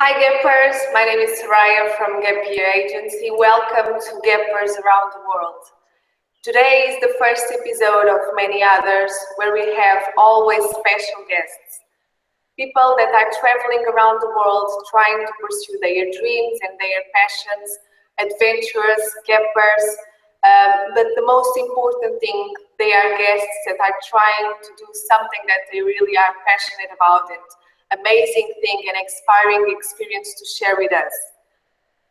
Hi Gappers, my name is Soraya from Gap Year Agency. Welcome to Gappers Around the World. Today is the first episode of many others where we have always special guests. People that are traveling around the world trying to pursue their dreams and their passions, adventurous, Gappers, but the most important thing, they are guests that are trying to do something that they really are passionate about and amazing thing and inspiring experience to share with us.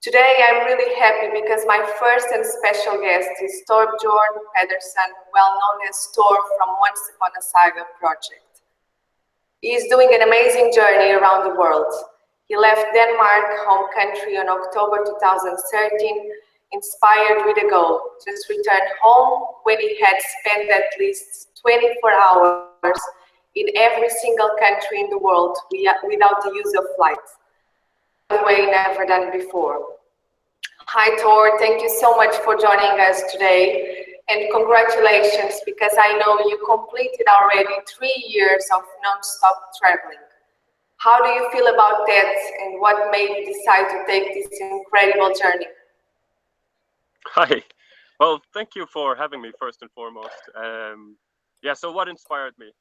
Today I'm really happy because my first and special guest is Thor Pedersen, well known as Thor from Once Upon a Saga project. He is doing an amazing journey around the world. He left Denmark, home country, on October 2013, inspired with a goal, just return home when he had spent at least 24 hours in every single country in the world without the use of flights. By the way, never done before. Hi Thor, thank you so much for joining us today, and congratulations, because I know you completed already 3 years of non-stop traveling. How do you feel about that, and what made you decide to take this incredible journey? Hi. Well, thank you for having me first and foremost. So what inspired me?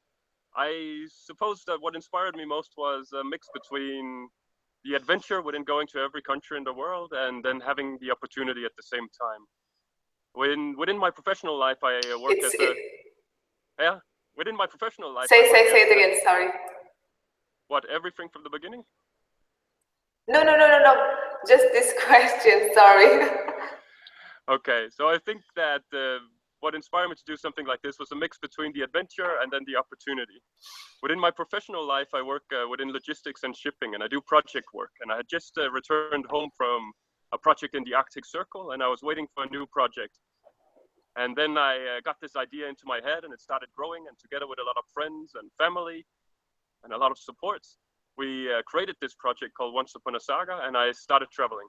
I suppose that what inspired me most was a mix between the adventure within going to every country in the world and then having the opportunity at the same time. Within my professional life, I work within my professional life. Say it again, sorry. What, everything from the beginning? No. Just this question, sorry. Okay, so I think that what inspired me to do something like this was a mix between the adventure and then the opportunity. Within my professional life, I work within logistics and shipping, and I do project work. And I had just returned home from a project in the Arctic Circle, and I was waiting for a new project. And then I got this idea into my head, and it started growing. And together with a lot of friends and family and a lot of supports, we created this project called Once Upon a Saga, and I started traveling.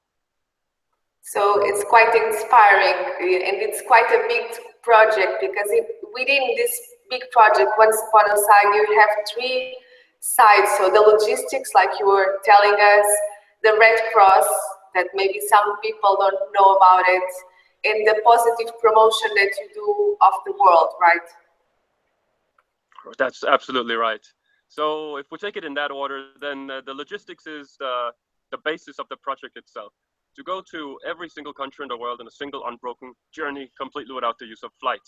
So it's quite inspiring, and it's quite a big project, because within this big project, Once Upon a Saga, you have 3 sides. So the logistics, like you were telling us, the Red Cross, that maybe some people don't know about it, and the positive promotion that you do of the world, right? That's absolutely right. So if we take it in that order, then the logistics is the basis of the project itself. To go to every single country in the world in a single unbroken journey, completely without the use of flight.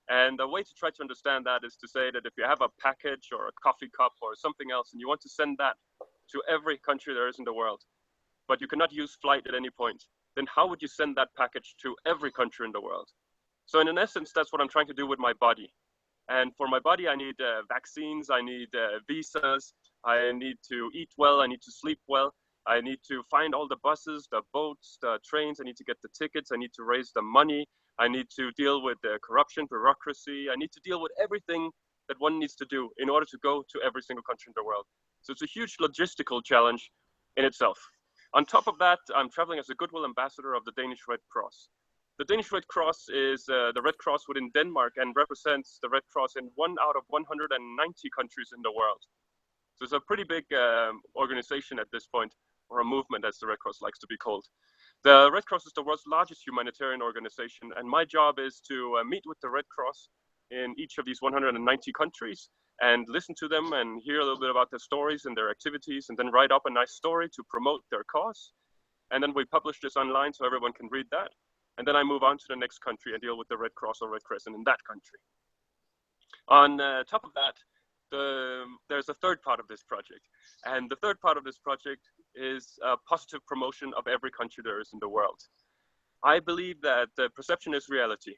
And the way to try to understand that is to say that if you have a package or a coffee cup or something else, and you want to send that to every country there is in the world, but you cannot use flight at any point, then how would you send that package to every country in the world? So in essence, that's what I'm trying to do with my body. And for my body, I need vaccines, I need visas, I need to eat well, I need to sleep well. I need to find all the buses, the boats, the trains. I need to get the tickets. I need to raise the money. I need to deal with the corruption, bureaucracy. I need to deal with everything that one needs to do in order to go to every single country in the world. So it's a huge logistical challenge in itself. On top of that, I'm traveling as a goodwill ambassador of the Danish Red Cross. The Danish Red Cross is the Red Cross within Denmark and represents the Red Cross in 1 out of 190 countries in the world. So it's a pretty big organization at this point, or a movement as the Red Cross likes to be called. The Red Cross is the world's largest humanitarian organization, and my job is to meet with the Red Cross in each of these 190 countries and listen to them and hear a little bit about their stories and their activities, and then write up a nice story to promote their cause. And then we publish this online so everyone can read that. And then I move on to the next country and deal with the Red Cross or Red Crescent in that country. On top of that, there's a third part of this project. And the third part of this project is a positive promotion of every country there is in the world. I believe that perception is reality.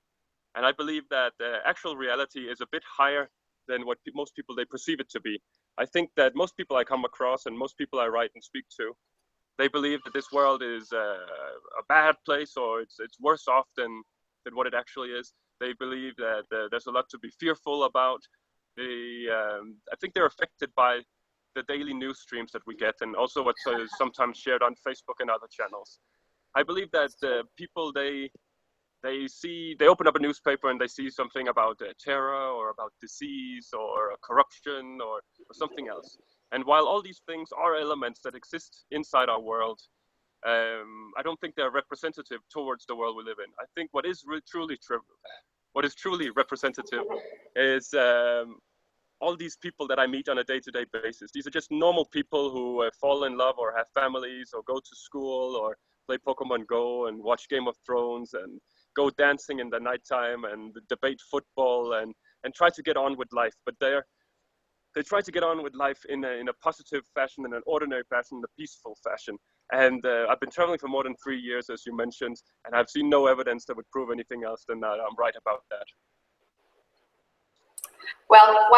And I believe that actual reality is a bit higher than what most people, they perceive it to be. I think that most people I come across and most people I write and speak to, they believe that this world is a bad place, or it's worse off than what it actually is. They believe that there's a lot to be fearful about. I think they're affected by the daily news streams that we get, and also what's sometimes shared on Facebook and other channels. I believe that people, they open up a newspaper and they see something about terror or about disease or corruption or something else. And while all these things are elements that exist inside our world, I don't think they're representative towards the world we live in. I think what is truly representative is all these people that I meet on a day-to-day basis. These are just normal people who fall in love or have families or go to school or play Pokemon Go and watch Game of Thrones and go dancing in the nighttime and debate football and try to get on with life. But they try to get on with life in a positive fashion, in an ordinary fashion, in a peaceful fashion. And I've been traveling for more than 3 years, as you mentioned, and I've seen no evidence that would prove anything else than that I'm right about that. Well,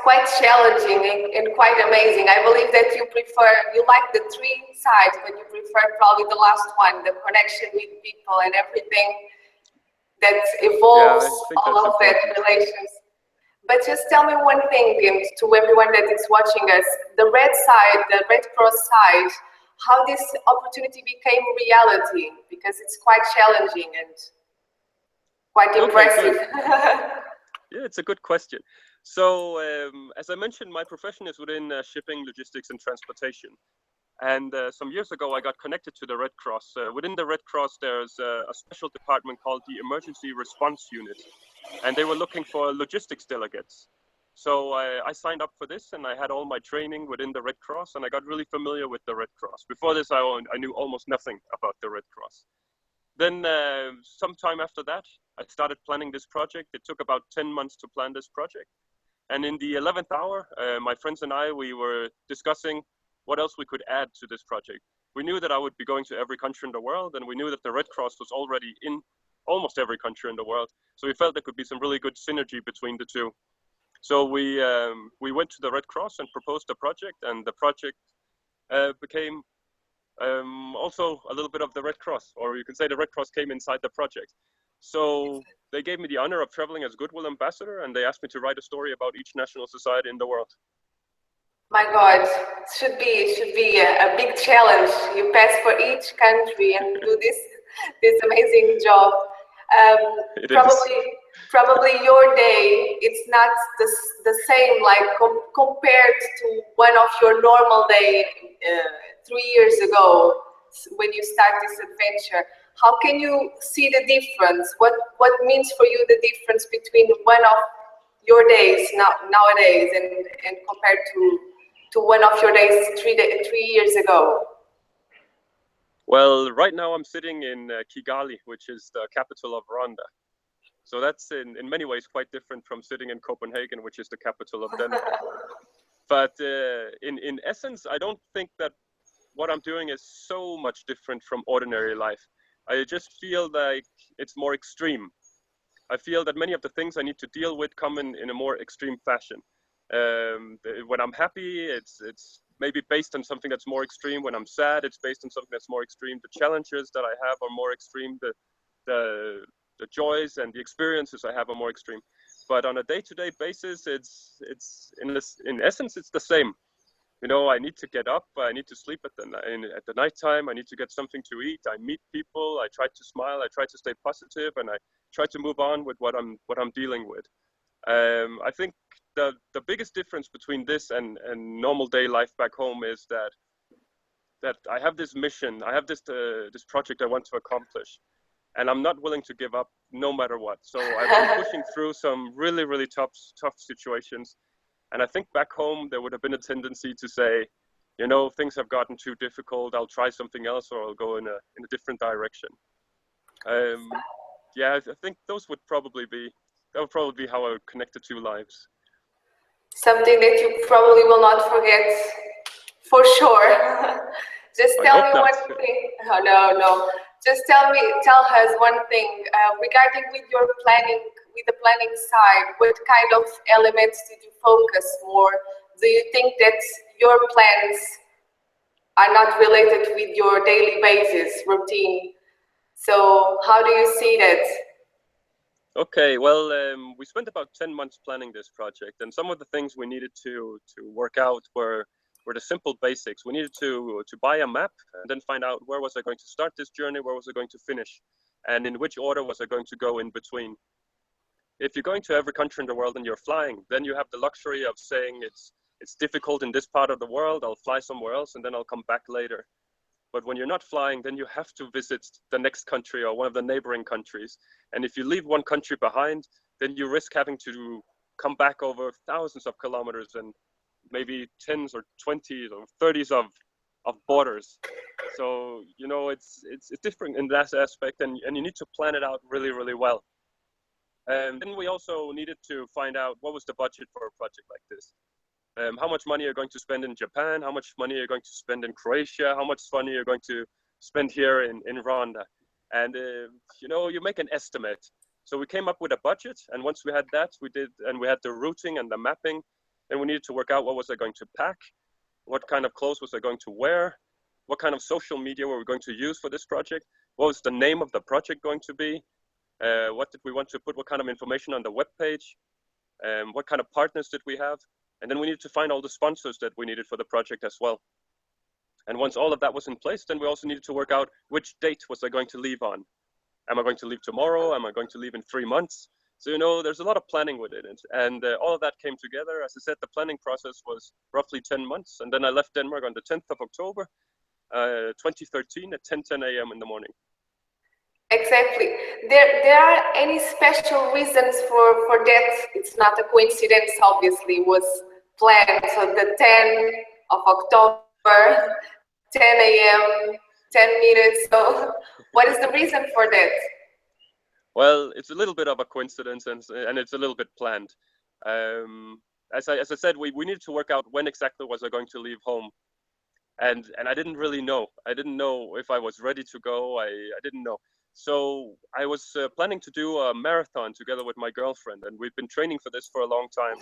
quite challenging and quite amazing. I believe that you like the three sides, but you prefer probably the last one, the connection with people and everything that evolves all of that relations. But just tell me one thing, and to everyone that is watching us, the red side, the Red Cross side, how this opportunity became reality, because it's quite challenging and quite impressive. Yeah, it's a good question. So, as I mentioned, my profession is within shipping, logistics, and transportation. And some years ago, I got connected to the Red Cross. Within the Red Cross, there's a special department called the Emergency Response Unit. And they were looking for logistics delegates. So I signed up for this, and I had all my training within the Red Cross, and I got really familiar with the Red Cross. Before this, I knew almost nothing about the Red Cross. Then sometime after that, I started planning this project. It took about 10 months to plan this project. And in the 11th hour, my friends and I, we were discussing what else we could add to this project. We knew that I would be going to every country in the world, and we knew that the Red Cross was already in almost every country in the world. So we felt there could be some really good synergy between the two. So we went to the Red Cross and proposed a project, and the project became also a little bit of the Red Cross, or you can say the Red Cross came inside the project. So they gave me the honor of traveling as Goodwill Ambassador, and they asked me to write a story about each national society in the world. My God, it should be a big challenge. You pass for each country and do this amazing job. Probably your day, it's not the same like compared to one of your normal day 3 years ago when you start this adventure. How can you see the difference? What means for you the difference between one of your days nowadays and compared to one of your days 3 years ago? Well, right now I'm sitting in Kigali, which is the capital of Rwanda. So that's in many ways quite different from sitting in Copenhagen, which is the capital of Denmark. But in essence, I don't think that what I'm doing is so much different from ordinary life. I just feel like it's more extreme. I feel that many of the things I need to deal with come in a more extreme fashion. When I'm happy, it's maybe based on something that's more extreme. When I'm sad, it's based on something that's more extreme. The challenges that I have are more extreme. The joys and the experiences I have are more extreme. But on a day-to-day basis, it's in essence, it's the same. You know, I need to get up, I need to sleep at the nighttime, I need to get something to eat, I meet people, I try to smile, I try to stay positive, and I try to move on with what I'm dealing with. I think the biggest difference between this and normal day life back home is that I have this mission, I have this project I want to accomplish, and I'm not willing to give up no matter what. So I've been pushing through some really, really tough situations. And I think back home, there would have been a tendency to say, you know, things have gotten too difficult, I'll try something else, or I'll go in a different direction. Yeah, I think that would probably be how I would connect the two lives. Something that you probably will not forget, for sure. Just tell me one thing. Oh, no. Just tell us one thing regarding with the planning side. What kind of elements did you focus more? Do you think that your plans are not related with your daily basis routine? So how do you see that? Okay, well, we spent about 10 months planning this project, and some of the things we needed to work out were the simple basics. We needed to buy a map and then find out where was I going to start this journey, where was I going to finish, and in which order was I going to go in between. If you're going to every country in the world and you're flying, then you have the luxury of saying it's it's difficult in this part of the world, I'll fly somewhere else and then I'll come back later. But when you're not flying, then you have to visit the next country or one of the neighboring countries. And if you leave one country behind, then you risk having to come back over thousands of kilometers and maybe 10s or 20s or 30s of borders. So, you know, it's different in that aspect, and you need to plan it out really, really well. And then we also needed to find out what was the budget for a project like this. How much money are you going to spend in Japan? How much money are you going to spend in Croatia? How much money are you going to spend here in Rwanda? And, you know, you make an estimate. So we came up with a budget, and once we had that, we had the routing and the mapping, then we needed to work out what was I going to pack, what kind of clothes was I going to wear, what kind of social media were we going to use for this project, what was the name of the project going to be, what did we want to put, what kind of information on the web page, what kind of partners did we have, and then we needed to find all the sponsors that we needed for the project as well. And once all of that was in place, then we also needed to work out which date was I going to leave on. Am I going to leave tomorrow? Am I going to leave in 3 months? So, you know, there's a lot of planning within it. And all of that came together. As I said, the planning process was roughly 10 months. And then I left Denmark on the 10th of October, 2013 at 10:10 a.m. in the morning. Exactly. There are any special reasons for that? It's not a coincidence, obviously, it was planned. So the 10th of October, 10 a.m., 10 minutes. So what is the reason for that? Well, it's a little bit of a coincidence, and it's a little bit planned. As I said, we needed to work out when exactly was I going to leave home. And I didn't really know. I didn't know if I was ready to go. I didn't know. So I was planning to do a marathon together with my girlfriend, and we've been training for this for a long time.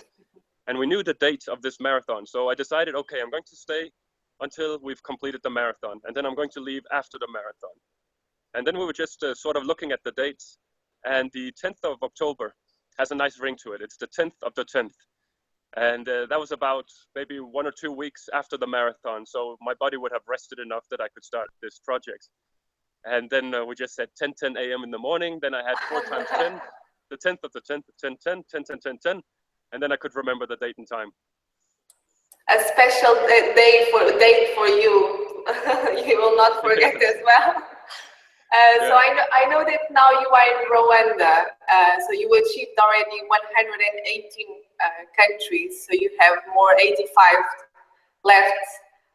And we knew the date of this marathon. So I decided, okay, I'm going to stay until we've completed the marathon, and then I'm going to leave after the marathon. And then we were just sort of looking at the dates, and the 10th of October has a nice ring to it. It's the 10th of the 10th. And that was about maybe 1 or 2 weeks after the marathon. So my body would have rested enough that I could start this project. And then we just said 10:10 a.m. in the morning. Then I had 4 times 10, the 10th of the 10th, 10, 10, 10, 10, 10, 10. And then I could remember the date and time. A special date for you. You will not forget as well. So I know that now you are in Rwanda. So you achieved already 118 countries. So you have more 85 left.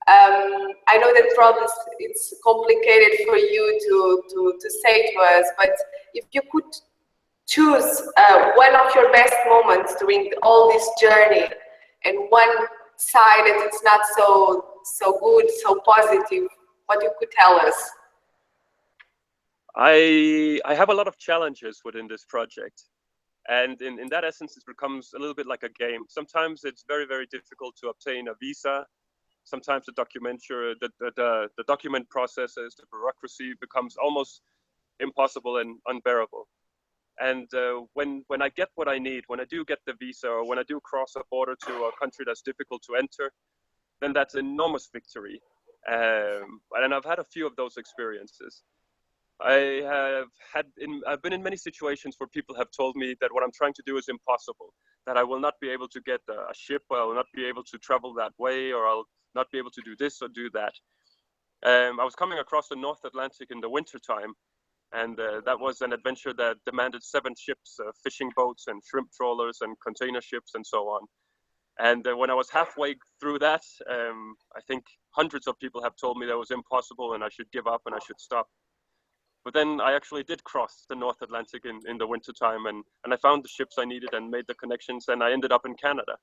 I know that probably it's complicated for you to say to us, but if you could choose one of your best moments during all this journey and one side that it's not so good, so positive, what you could tell us? I have a lot of challenges within this project. And in that essence, it becomes a little bit like a game. Sometimes it's very, very difficult to obtain a visa. Sometimes the document processes, the bureaucracy becomes almost impossible and unbearable. And when I get what I need, when I do get the visa, or when I do cross a border to a country that's difficult to enter, then that's an enormous victory. And I've had a few of those experiences. I've been in many situations where people have told me that what I'm trying to do is impossible, that I will not be able to get a ship, or I will not be able to travel that way, or I'll not be able to do this or do that. I was coming across the North Atlantic in the winter time, and that was an adventure that demanded 7 ships, fishing boats and shrimp trawlers and container ships and so on. And when I was halfway through that, I think hundreds of people have told me that it was impossible and I should give up and I should stop. But then I actually did cross the North Atlantic in the winter time, and I found the ships I needed and made the connections, and I ended up in Canada.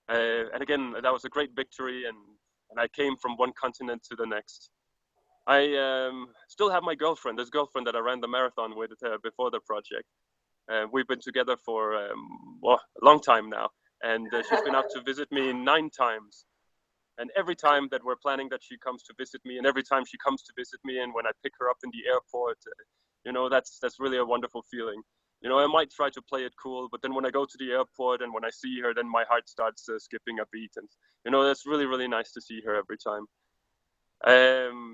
And again, that was a great victory, and I came from one continent to the next. I still have my girlfriend, this girlfriend that I ran the marathon with before the project. We've been together for a long time now, and she's been out to visit me 9 times. And every time that we're planning that she comes to visit me, and every time she comes to visit me, and when I pick her up in the airport, you know, that's really a wonderful feeling. You know, I might try to play it cool, but then when I go to the airport and when I see her, then my heart starts skipping a beat. And, you know, that's really, really nice to see her every time.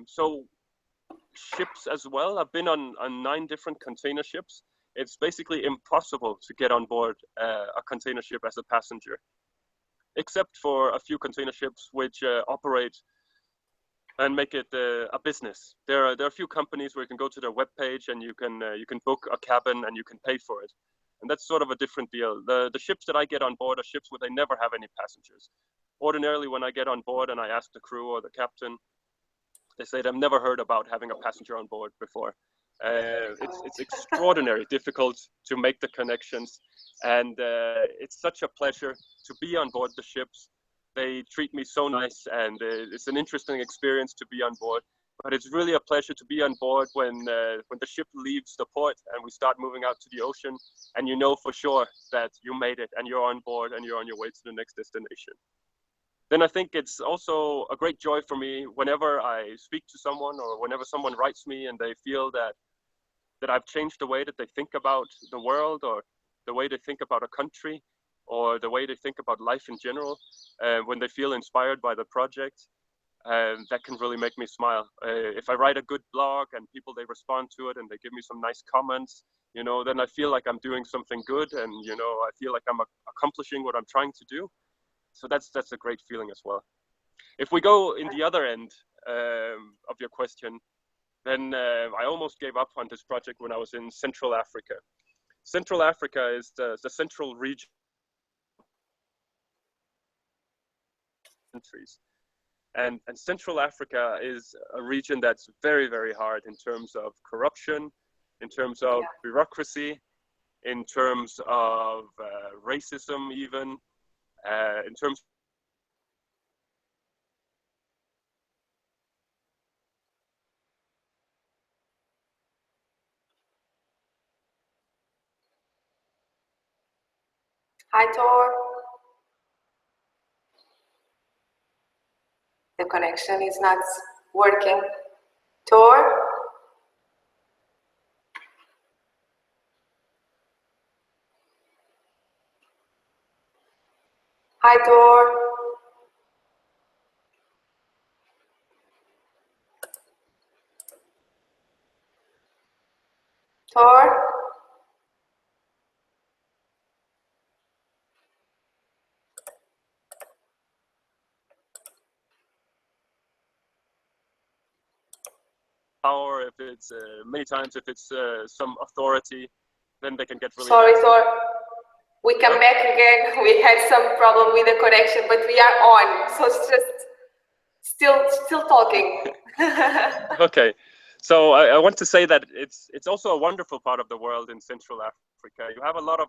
So ships as well. I've been on 9 different container ships. It's basically impossible to get on board a container ship as a passenger. except for a few container ships which operate and make it a business. There are a few companies where you can go to their webpage and you can book a cabin and you can pay for it, and that's sort of a different deal. The ships that I get on board are ships where they never have any passengers. Ordinarily, when I get on board and I ask the crew or the captain, they say they've never heard about having a passenger on board before. It's extraordinarily difficult to make the connections, and it's such a pleasure to be on board the ships. They treat me so nice, and it's an interesting experience to be on board. But it's really a pleasure to be on board when the ship leaves the port and we start moving out to the ocean, and you know for sure that you made it and you're on board and you're on your way to the next destination. Then I think it's also a great joy for me whenever I speak to someone or whenever someone writes me and they feel that I've changed the way that they think about the world or the way they think about a country or the way they think about life in general, when they feel inspired by the project. That can really make me smile. If I write a good blog and people, they respond to it and they give me some nice comments, then I feel like I'm doing something good, and I feel like I'm accomplishing what I'm trying to do. So that's a great feeling as well. If we go in the other end of your question, then I almost gave up on this project when I was in Central Africa. Central Africa is the central region countries. And Central Africa is a region that's very, very hard in terms of corruption, in terms of bureaucracy, in terms of racism even, in terms Hi, Thor. The connection is not working. Thor? Hi, Thor. Thor? power, if it's many times, if it's some authority, then they can get really Sorry, nasty. Thor. We come back again. We had some problem with the connection, but we are on. So it's just still talking. Okay. So I want to say that it's also a wonderful part of the world in Central Africa. You have a lot of,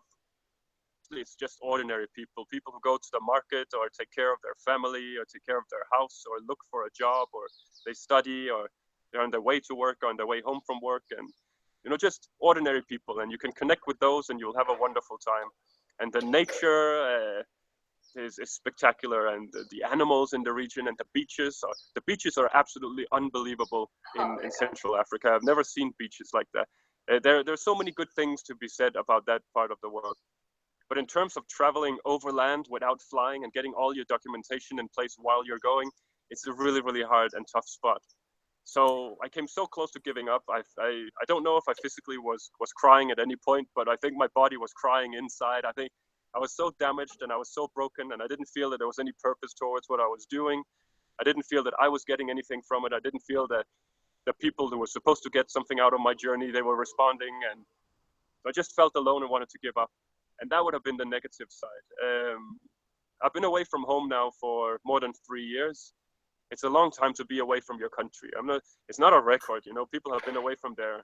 it's just ordinary people who go to the market or take care of their family or take care of their house or look for a job or they study or they're on their way to work or on their way home from work, and just ordinary people, and you can connect with those and you'll have a wonderful time. And the nature is spectacular, and the animals in the region and the beaches are absolutely unbelievable in Central Africa. I've never seen beaches like that. There's so many good things to be said about that part of the world. But in terms of traveling overland without flying and getting all your documentation in place while you're going, it's a really, really hard and tough spot. So I came so close to giving up. I don't know if I physically was crying at any point, but I think my body was crying inside. I think I was so damaged and I was so broken, and I didn't feel that there was any purpose towards what I was doing. I didn't feel that I was getting anything from it. I didn't feel that the people who were supposed to get something out of my journey, they were responding, and I just felt alone and wanted to give up. And that would have been the negative side. I've been away from home now for more than 3 years. It's a long time to be away from your country. It's not a record, people have been away from their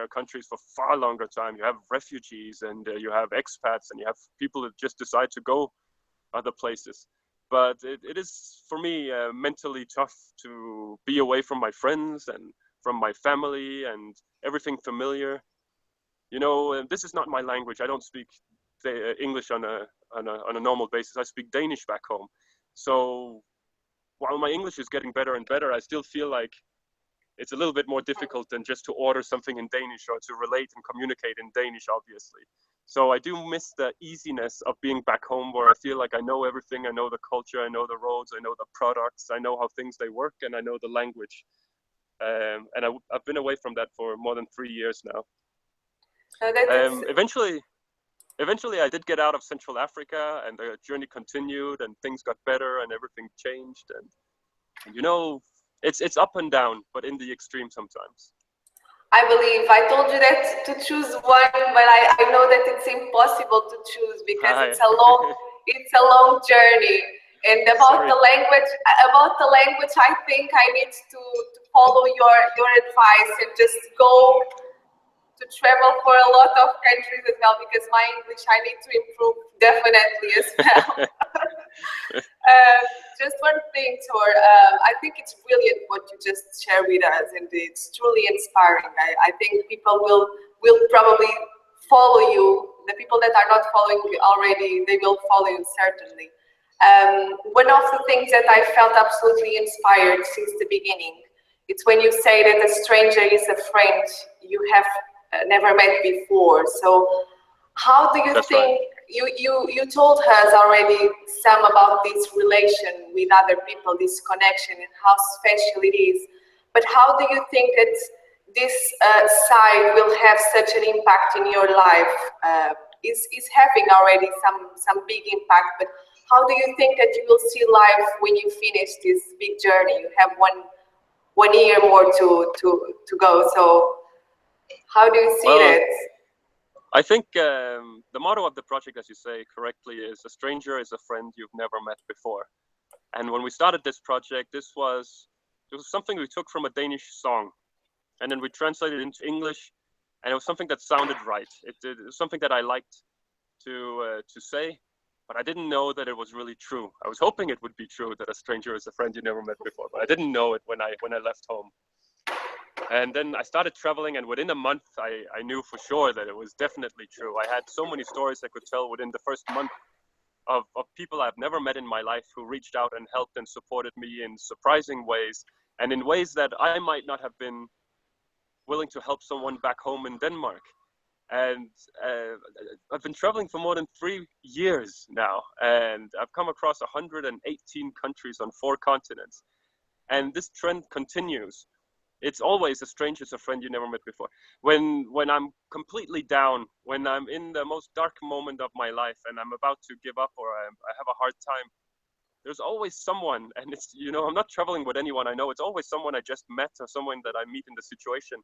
countries for far longer time. You have refugees and you have expats and you have people that just decide to go other places. But it is, for me, mentally tough to be away from my friends and from my family and everything familiar. This is not my language. I don't speak English on a normal basis. I speak Danish back home. So while my English is getting better and better, I still feel like it's a little bit more difficult than just to order something in Danish or to relate and communicate in Danish, obviously. So I do miss the easiness of being back home, where I feel like I know everything. I know the culture, I know the roads, I know the products, I know how things they work, and I know the language. And I've been away from that for more than 3 years now. Eventually, eventually I did get out of Central Africa, and the journey continued, and things got better, and everything changed. And you know, it's up and down, but in the extreme sometimes. I believe I told you that to choose one, but I know that it's impossible to choose because Hi. it's a long journey. And about Sorry. the language, I think I need to follow your advice and just go to travel for a lot of countries as well, because my English I need to improve definitely as well. Just one thing, Thor. I think it's brilliant what you just shared with us, and it's truly inspiring. I think people will probably follow you. The people that are not following you already, they will follow you certainly. One of the things that I felt absolutely inspired since the beginning, it's when you say that a stranger is a friend you have never met before. So how do you That's think, right. you told us already some about this relation with other people, this connection and how special it is, but how do you think that this side will have such an impact in your life? Is having already some big impact, but how do you think that you will see life when you finish this big journey? You have one year more to go, so how do you see Well, that? I think the motto of the project, as you say correctly, is a stranger is a friend you've never met before. And when we started this project, this was something we took from a Danish song, and then we translated it into English, and it was something that sounded right. It was something that I liked to say, but I didn't know that it was really true. I was hoping it would be true that a stranger is a friend you never met before, but I didn't know it when I left home. And then I started traveling, and within a month, I knew for sure that it was definitely true. I had so many stories I could tell within the first month of people I've never met in my life who reached out and helped and supported me in surprising ways, and in ways that I might not have been willing to help someone back home in Denmark. And I've been traveling for more than 3 years now, and I've come across 118 countries on 4 continents. And this trend continues. It's always a stranger's a friend you never met before. When I'm completely down, when I'm in the most dark moment of my life and I'm about to give up, or I have a hard time, there's always someone. And it's, I'm not traveling with anyone I know. It's always someone I just met or someone that I meet in the situation.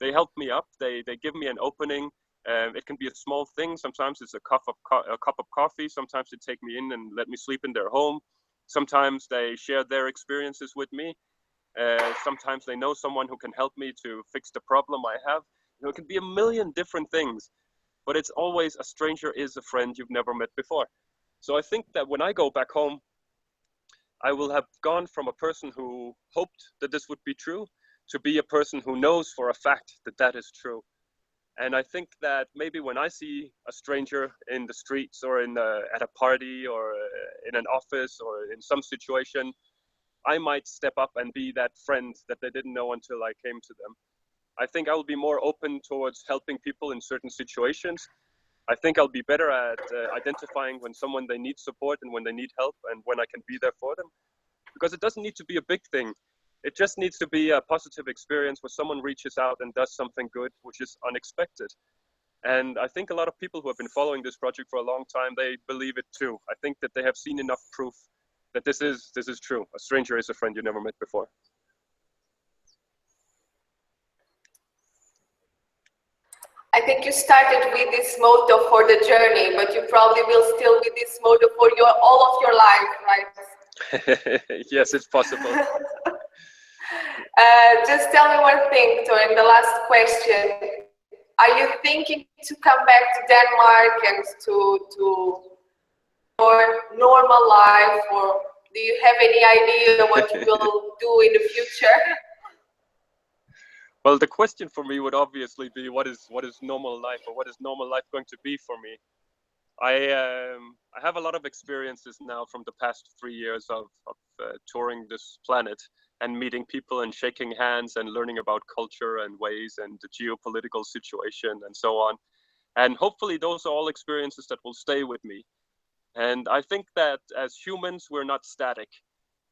They help me up. They give me an opening. It can be a small thing. Sometimes it's a cup of coffee. Sometimes they take me in and let me sleep in their home. Sometimes they share their experiences with me. Sometimes they know someone who can help me to fix the problem I have. It can be a million different things, but it's always a stranger is a friend you've never met before. So I think that when I go back home, I will have gone from a person who hoped that this would be true to be a person who knows for a fact that that is true. And I think that maybe when I see a stranger in the streets or at a party or in an office or in some situation, I might step up and be that friend that they didn't know until I came to them. I think I will be more open towards helping people in certain situations. I think I'll be better at identifying when someone they need support and when they need help and when I can be there for them. Because it doesn't need to be a big thing. It just needs to be a positive experience where someone reaches out and does something good, which is unexpected. And I think a lot of people who have been following this project for a long time, they believe it too. I think that they have seen enough proof that this is true. A stranger is a friend you never met before. I think you started with this motto for the journey, but you probably will still with this motto for all of your life, right? Yes, it's possible. Just tell me one thing, Tor, in the last question. Are you thinking to come back to Denmark and to your normal life, or do you have any idea what you will do in the future? Well, the question for me would obviously be what is normal life, or what is normal life going to be for me? I have a lot of experiences now from the past 3 years of touring this planet and meeting people and shaking hands and learning about culture and ways and the geopolitical situation and so on. And hopefully those are all experiences that will stay with me. And I think that as humans, we're not static.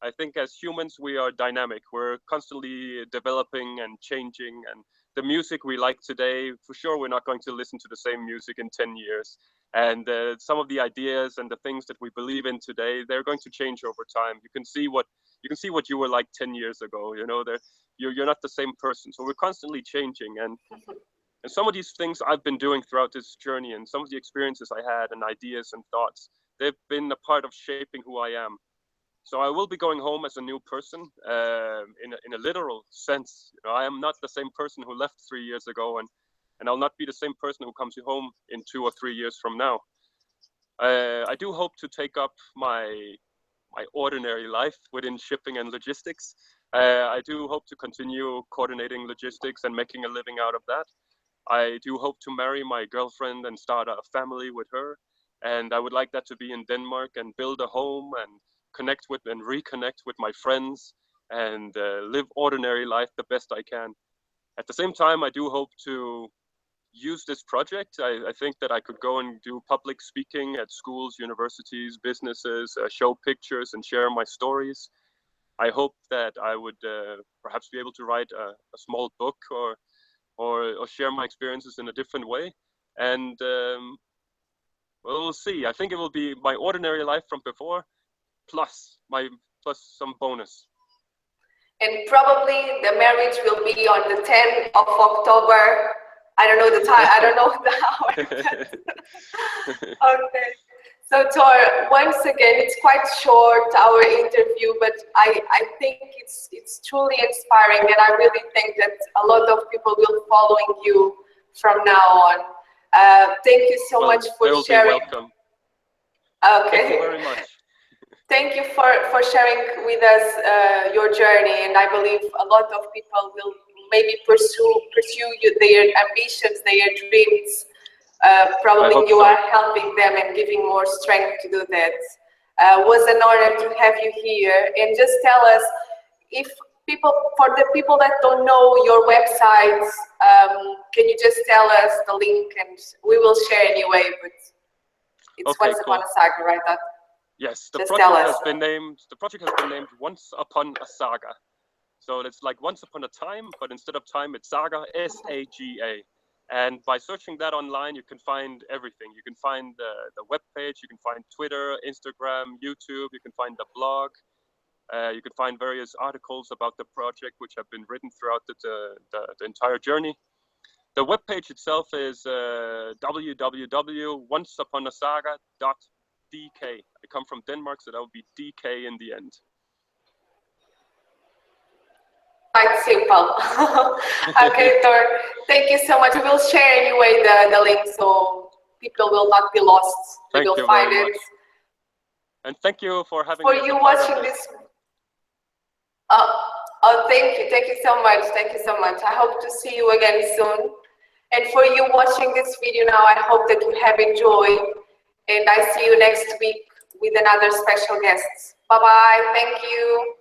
I think as humans, we are dynamic. We're constantly developing and changing. And the music we like today, for sure, we're not going to listen to the same music in 10 years. And some of the ideas and the things that we believe in today, they're going to change over time. You can see what you were like 10 years ago. You know, you're not the same person. So we're constantly changing. And some of these things I've been doing throughout this journey, and some of the experiences I had and ideas and thoughts, they've been a part of shaping who I am. So I will be going home as a new person, in a literal sense. You know, I am not the same person who left 3 years ago, and I'll not be the same person who comes home in 2 or 3 years from now. I do hope to take up my ordinary life within shipping and logistics. I do hope to continue coordinating logistics and making a living out of that. I do hope to marry my girlfriend and start a family with her. And I would like that to be in Denmark and build a home and connect with and reconnect with my friends and live ordinary life the best I can. At the same time, I do hope to use this project. I think that I could go and do public speaking at schools, universities, businesses, show pictures and share my stories. I hope that I would perhaps be able to write a small book or share my experiences in a different way. And well, we'll see. I think it will be my ordinary life from before, plus some bonus. And probably the marriage will be on the 10th of October. I don't know the time, I don't know the hour. Okay. So Thor, once again, it's quite short, our interview, but I think it's truly inspiring, and I really think that a lot of people will following you from now on. Thank you so much for sharing. Welcome. Okay. Thank you very much. Thank you for sharing with us your journey, and I believe a lot of people will maybe pursue their ambitions, their dreams. Probably you are helping them and giving more strength to do that. Was an honor to have you here. And just tell us, for the people that don't know your websites, can you just tell us the link, and we will share anyway, but it's okay, Once Upon a Saga, right? Yes, the project has been named Once Upon a Saga. So it's like Once Upon a Time, but instead of time, it's Saga, S-A-G-A. And by searching that online, you can find everything. You can find the webpage, you can find Twitter, Instagram, YouTube, you can find the blog. You can find various articles about the project, which have been written throughout the entire journey. The webpage itself is www.onceuponasaga.dk. I come from Denmark, so that would be DK in the end. Quite simple. Okay, Thor, thank you so much. We will share anyway the link, so people will not be lost. They will find it. And thank you for having me. For you watching this. Oh, thank you so much. Thank you so much. I hope to see you again soon. And for you watching this video now, I hope that you have enjoyed. And I see you next week with another special guest. Bye-bye. Thank you.